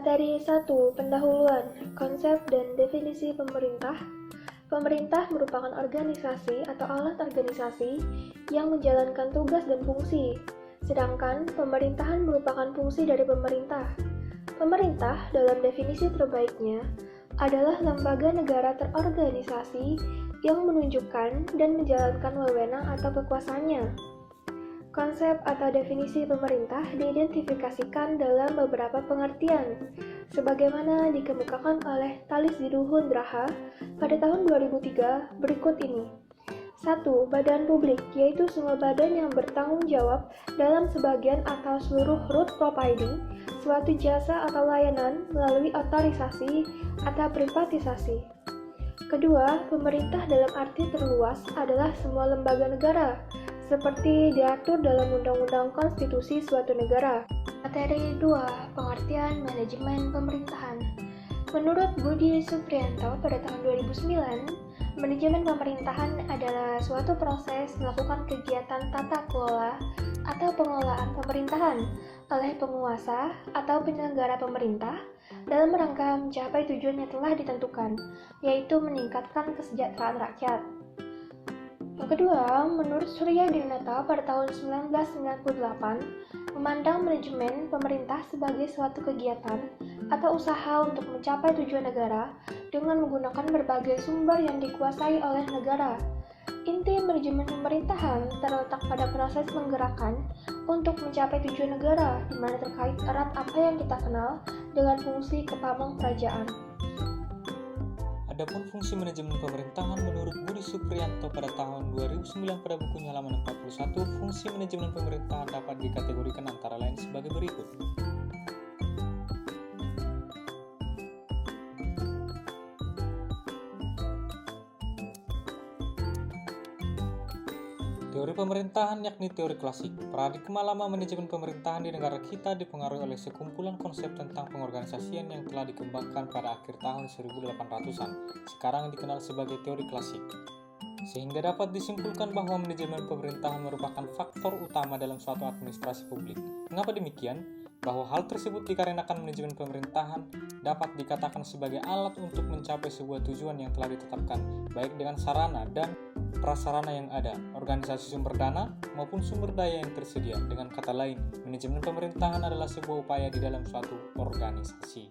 Materi 1. Pendahuluan, konsep dan definisi pemerintah. Pemerintah merupakan organisasi atau alat organisasi yang menjalankan tugas dan fungsi, sedangkan pemerintahan merupakan fungsi dari pemerintah. Pemerintah dalam definisi terbaiknya adalah lembaga negara terorganisasi yang menunjukkan dan menjalankan wewenang atau kekuasaannya. Konsep atau definisi pemerintah diidentifikasikan dalam beberapa pengertian, sebagaimana dikemukakan oleh Thalys Diruhundraha pada tahun 2003 berikut ini. 1. Badan publik, yaitu semua badan yang bertanggung jawab dalam sebagian atau seluruh route providing suatu jasa atau layanan melalui otorisasi atau privatisasi. Kedua, pemerintah dalam arti terluas adalah semua lembaga negara, seperti diatur dalam Undang-Undang Konstitusi suatu negara. Materi 2. Pengertian manajemen pemerintahan. Menurut Budi Supriyanto pada tahun 2009, manajemen pemerintahan adalah suatu proses melakukan kegiatan tata kelola atau pengelolaan pemerintahan oleh penguasa atau penyelenggara pemerintah dalam rangka mencapai tujuan yang telah ditentukan, yaitu meningkatkan kesejahteraan rakyat. Yang kedua, menurut Surya Dinata pada tahun 1998, memandang manajemen pemerintah sebagai suatu kegiatan atau usaha untuk mencapai tujuan negara dengan menggunakan berbagai sumber yang dikuasai oleh negara. Inti manajemen pemerintahan terletak pada proses menggerakkan untuk mencapai tujuan negara, di mana terkait erat apa yang kita kenal dengan fungsi kepemimpinan. Adapun fungsi manajemen pemerintahan menurut Budi Supriyanto pada tahun 2009 pada bukunya halaman 41, fungsi manajemen pemerintahan dapat dikategorikan antara lain sebagai berikut. Teori pemerintahan yakni teori klasik. Paradigma lama manajemen pemerintahan di negara kita dipengaruhi oleh sekumpulan konsep tentang pengorganisasian yang telah dikembangkan pada akhir tahun 1800-an, sekarang dikenal sebagai teori klasik. Sehingga dapat disimpulkan bahwa manajemen pemerintahan merupakan faktor utama dalam suatu administrasi publik. Mengapa demikian? Bahwa hal tersebut dikarenakan manajemen pemerintahan dapat dikatakan sebagai alat untuk mencapai sebuah tujuan yang telah ditetapkan, baik dengan sarana dan prasarana yang ada, organisasi sumber dana maupun sumber daya yang tersedia. Dengan kata lain, manajemen pemerintahan adalah sebuah upaya di dalam suatu organisasi.